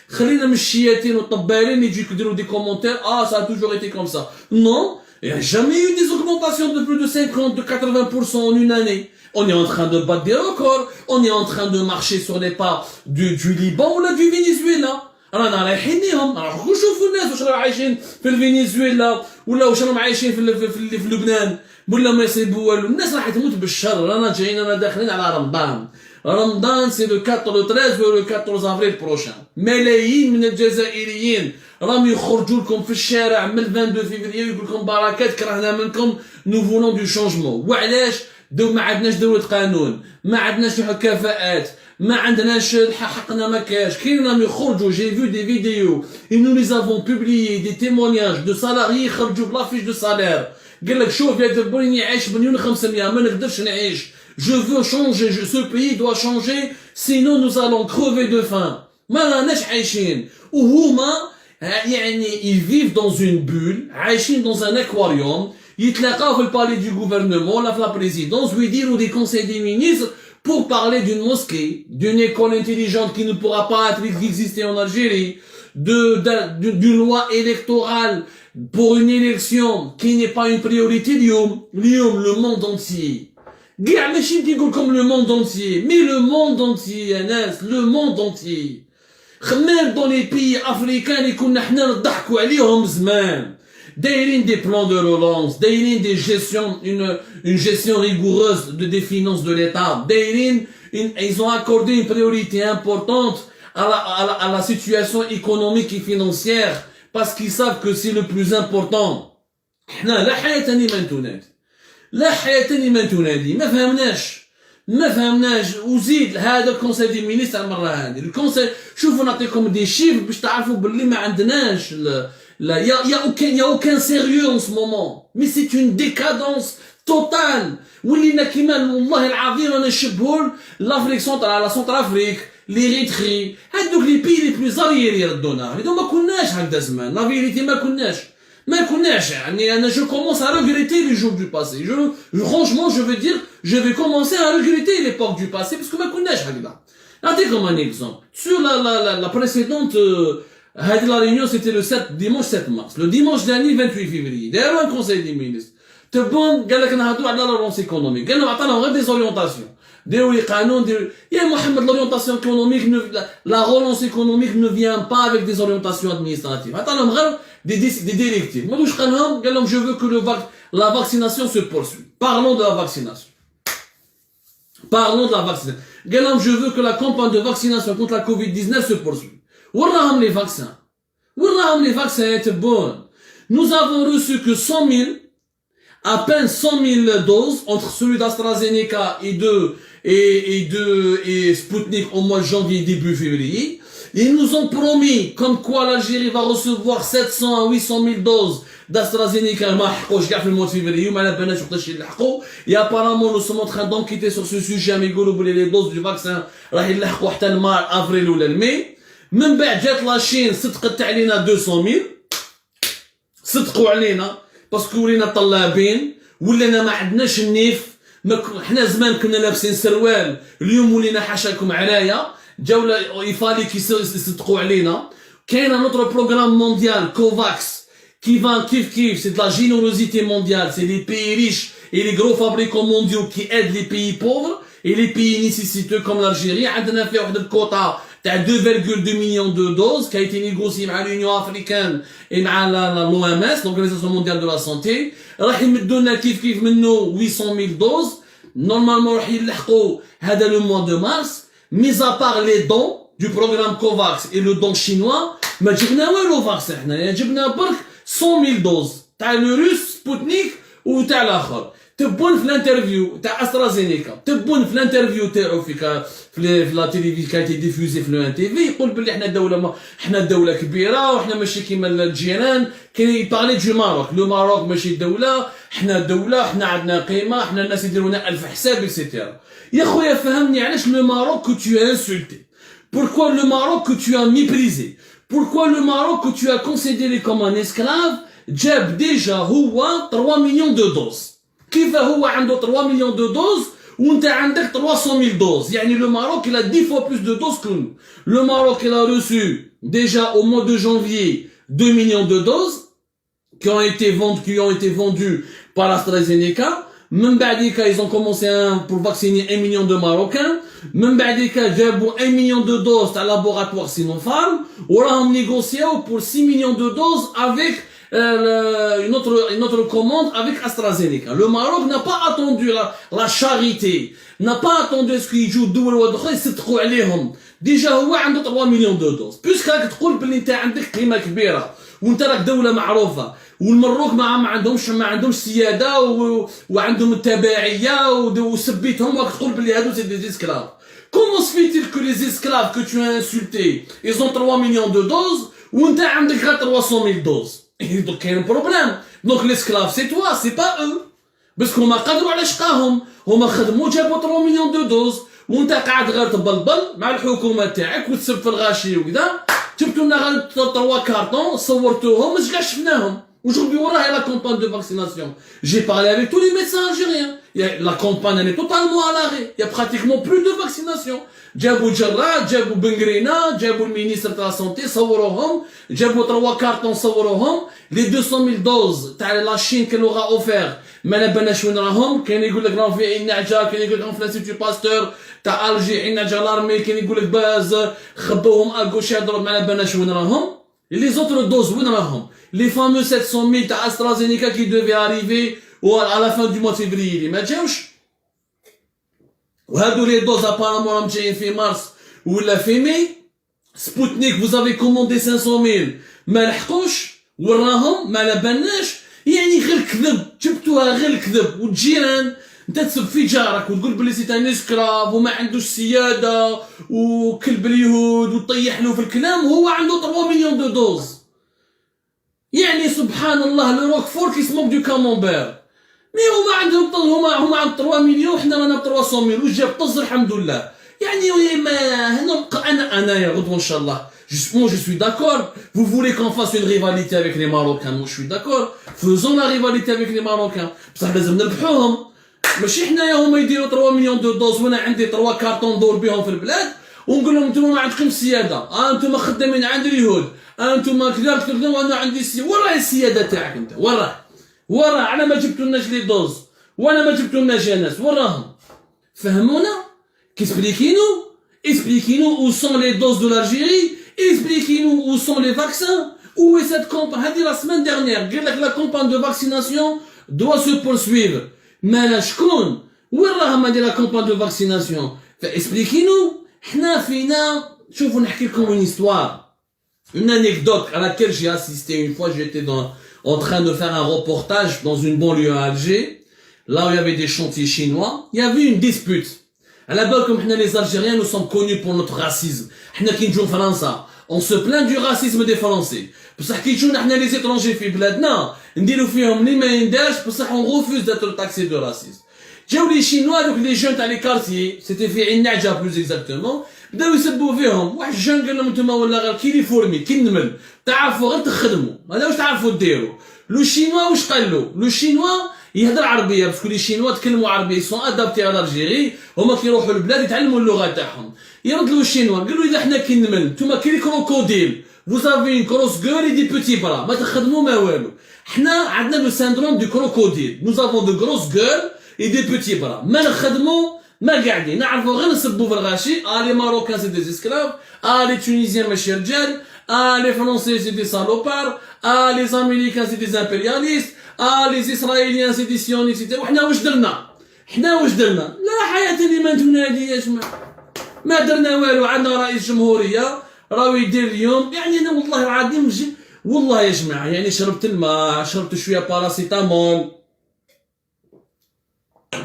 خلينا من الشياتين والطبالين يجيو يديروا دي كومونتير ça a toujours été comme ça. Non, il n'y a jamais eu des augmentations de plus de 50, de 80% en une année. On est en train de battre des records, on est en train de marcher sur les pas du Liban ou là du Venezuela. رانا رايحين ليهم راكم شوفوا الناس واش راهم عايشين في الفنزويلا ولا واش راهم عايشين في لبنان ولا ما يصيبوا والو. الناس راح تموت بالشر. رانا جايين رانا داخلين على رمضان سي لو 13 و لو 14 افريل بروشان. ملايين من الجزائريين راهم يخرجوا لكم في الشارع من 22 فيفري يقول لكم بركات كرهنا منكم نو فولون دو شونجمون. وعلاش؟ ما عندناش دولة قانون، ما عندناش كفاءات، ما عندناش حقنا ما كاش. كاين راهم يخرجوا j'ai vu des vidéos et nous les avons publié des témoignages de salariés يخرجوا بلا فيش دو سالير. قال لك شوف يا دبرني عايش مليون 500 ما نقدرش نعيش. Je veux changer, ce pays doit changer sinon nous allons crever de faim. ما راناش عايشين. وهما يعني ils vivent dans une bulle عايشين dans un aquarium. يتلاقاو في البالي du gouvernement لا في la présidence ويديروا des conseils des ministres pour parler d'une mosquée, d'une école intelligente qui ne pourra pas exister en Algérie, d'une loi électorale pour une élection qui n'est pas une priorité. Le monde entier. Comme le monde entier, mais le monde entier, Anas, le monde entier. Même dans les pays africains, les كنا حنا نضحكوا عليهم زمان. دايرين des plans de relance, دايرين des gestions, une gestion rigoureuse des finances de l'État, دايرين ils ont accordé une priorité importante à la situation économique et financière parce qu'ils savent que c'est le plus important. احنا لا حياة لمن تنادي، لا حياة لمن تنادي. ما فهمناش وزيد هذا الكونسيل دي مينيستر المرة هذه الكونسيل. شوفوا نعطيكم دي شيف باش تعرفوا باللي ما عندناش là, il y a aucun sérieux en ce moment. Mais c'est une décadence totale. ولينا كيما والله العظيم انا نشبهوا l'Afrique centrale, la Centrafrique, l'Érythrée. هذوك les pays les plus arriérés يردونا. هذو ما كناش هكذا زمان. La vérité ما كناش يعني انا je commence à regretter les jours du passé. Franchement je veux dire je vais commencer à regretter l'époque du passé parce que ما كناش هكذا. نعطيكم un exemple. Sur la précédente la réunion c'était le dimanche 7 mars. Le dimanche dernier 28 février. D'ailleurs un conseil des ministres. تبون قال لك نهضروا على la relance économique. قال لهم عطانا غير des orientations. ديروا لي قانون يا محمد l'orientation économique la relance économique ne vient pas avec des orientations administratives. عطانا غير des directives. ما دوش قال لهم je veux que la vaccination se poursuive. Parlons de la vaccination. قال لهم je veux que la campagne de vaccination contre la Covid-19 se poursuive. وراهم les vaccins تبون. Nous avons reçu que 100 000 à peine 100 000 doses entre celui d'AstraZeneca et Sputnik au mois de janvier début février. Ils nous ont promis comme quoi l'Algérie va recevoir 700 à 800 000 doses d'AstraZeneca. ما حقوش كاع في الموت فيفري وما على بالناش وقتاش يلحقوا. Et apparemment nous sommes en train d'enquêter sur ce sujet. mais يقولوا بلي les doses du vaccin راح يلحقوا حتى المار افريل ولا الماي. من بعد جات لاشين صدقت علينا 200 000. صدقوا علينا باسكو ولينا طلابين ولينا ما عندناش النيف. حنا زمان كنا لابسين سروال اليوم ولينا حاشاكم عرايا. جاو يفالي يصدقوا علينا. كاين نوتر بروغرام مونديال كوفاكس qui va kiff c'est de la générosité mondiale. C'est les pays riches et les gros fabricants mondiaux qui aident les pays pauvres et les pays nécessiteux comme l'Algérie. عندنا فيه واحد الكوطا تاع 2,2 millions de doses qui a été négocié مع l'Union africaine et مع l'OMS, l'Organisation mondiale de la santé. راح يمدوا لنا كيف منه 800 000 doses. Normalement راح يلحقوا هذا le mois de mars. Mis à part les dons du programme COVAX et le don chinois ما جبنا والو فاكسين. حنا جبنا برك 100 000 doses تاع الروس سبوتنيك وتاع الاخر. تبون في الانترفيو تاع استرازينيكا تبون في الانترفيو تاعو في لا تيليفزيون كايتي ديفوزي في لو تي في يقول بلي حنا دوله كبيره وحنا ماشي كيما الجيران. كاين يبارلي دو ماروك. لو ماروك ماشي دوله، حنا دوله، حنا عندنا قيمه، حنا الناس يديروا لنا 1000 حساب اكسيتيرا. يا خويا فهمني علاش لو ماروك que tu as insulté. Pourquoi le Maroc que tu as méprisé? Pourquoi le Maroc que tu as considéré comme un esclave جاب déjà هو 3 millions de doses. كيف هو عنده 3 millions de doses وانت عندك 300 000 doses. يعني le Maroc il a 10 fois plus de doses que nous. Le Maroc il a reçu déjà au mois de janvier 2 millions de doses qui ont été vendues par AstraZeneca. Même بعديك ils ont commencé pour vacciner 1 million de Marocains. Même بعديك جابوا 1 million de doses à laboratoire Sinopharm. وراهم négociaient pour 6 millions de doses avec une autre commande avec AstraZeneca. Le Maroc n'a pas attendu la charité, n'a pas attendu ce qu'ils jouent دول واحدة يصدقوا عليهم. ديجا هو عنده 3 مليون دو دوز. بيسك راك تقول بلي انت عندك قيمة كبيرة وانت راك دولة معروفة والمروك ما عندهمش سيادة وعندهم التبعية وسبيتهم وراك تقول بلي هادو سي دي اسكلاف. Comment se fait-il que les esclaves que tu as insultés, ils ont 3 millions de doses وانت عندك غير 300 000 doses. Donc il y a un problème. Donc l'esclave c'est toi, c'est pas eux. Parce qu'on m'a قدروا على شقاهم. هما خدموا جابوا 3 millions de doses. وانت قاعد غير تبلبل مع الحكومة تاعك وتسب في الغاشي وكذا. جبتوا لنا غير 3 كارطون صورتوهم مش كاع شفناهم. Aujourd'hui, voilà, il y a la campagne de vaccination. J'ai parlé avec tous les médecins algériens. La campagne, elle est totalement à l'arrêt. Il y a pratiquement plus de vaccination. Djabou Djarrah, Djabou Bengrina, Djabou le ministre de la Santé, Saworohom, Djabou 3 cartons Saworohom, les 200 000 doses, la Chine qu'elle aura offert, mais la Benachouinrahom, qui est le grand fait Inadja, qui est le grand l'Institut Pasteur, t'as Alger, Inadja l'armée, qui est le base, Khabouhom à gauche et à droite, mais la Benachouinrahom. Et les autres doses, les fameux 700 000 t'as AstraZeneca qui devaient arriver à la fin du mois de février. Mais وهادو les doses apparemment راهم جايين في مارس ولا في ماي. سبوتنيك vous avez commandé 500 000 ما لحقوش وراهم ما لبناش. يعني غير كذب، جبتوها غير كذب. والجيران انت تسب في جارك وتقول بلي سي ان اسكراف وما عندوش سياده وكلب اليهود وتطيح له في الكلام وهو عنده 3 مليون دو دوز. يعني سبحان الله لو روكفور كي سموك دو كامونبير. مي هما عندهم هما 3 مليون وحنا رانا ب 300 000 وجاب طز الحمد لله. يعني ما انا يا غدوه ان شاء الله. Moi je suis d'accord. Vous voulez qu'on fasse une rivalité avec les Marocains? Moi je suis d'accord. Faisons la rivalité avec les Marocains. بصح لازم نربحوهم. ماشي حنايا هما يديروا 3 مليون دو دوز وانا عندي 3 كارطون ندور بهم في البلاد ونقول لهم انتم ما عندكم سياده. انتم خدامين عند اليهود. انتم كذا وانا عندي سياده. وراه السياده تاعك انت. وراه على ما جبتولناش لي دوز وانا ما جبتولناش يا ناس. وراهم فهمونا. Expliquez-nous où sont les doses de l'Algérie. Expliquez-nous où sont les vaccins. Où est cette campagne? La semaine dernière, la campagne de vaccination doit se poursuivre. Mais شكون؟ وين راهم هادي la campagne de vaccination? Expliquez-nous. حنا فينا شوفوا نحكي لكم une histoire. Une anecdote à laquelle j'ai assisté une fois. J'étais en train de faire un reportage dans une banlieue à Alger. Là où il y avait des chantiers chinois. Il y avait une dispute. À la base, comme les Algériens, nous sommes connus pour notre racisme. On se plaint du racisme des Français. بصح كي يجونا حنا les étrangers في بلادنا نديرو فيهم اللي ما يندارش بصح on refuse d'être taxé de racisme. جاو لي شينوا دوك لي جون تاع لي كارتيي سيتي في عين نعجه بلوز اكزاكتومون بداو يسبوا فيهم. واحد جون قال لهم نتوما ولا غير كي لي فورمي كي النمل تعرفوا غير تخدموا هذا واش تعرفوا ديروا. لو شينوا واش قال له؟ لو شينوا يهضر عربيه باسكو لي شينوا تكلموا عربيه سون ادابتي على الجيري هما كيروحوا للبلاد يتعلموا اللغه تاعهم. يرد له الشينوا قال له اذا حنا كي النمل نتوما كي لي كروكوديل vous avez une grosse gueule et des petits bras ما تخدموا ما والو. حنا عندنا لو سيندروم دو كروكوديل. nous avons de grosses gueules et des petits bras ما نخدموا ما قاعدين نعرفوا غير نسبوا في الغاشي. لي ماروكان سي دي اسكلاف. لي تونيزيان ماشي رجال. les français c'est des salopards. les américains c'est des impérialistes. les israéliens c'est des sionistes. وحنا واش درنا؟ لا حياة لمن تنادي يا جماعة. ما درنا والو. عندنا رئيس جمهورية راهو يدير اليوم. يعني انا والله العظيم والله يا جماعة يعني شربت الماء شربت شوية باراسيتامول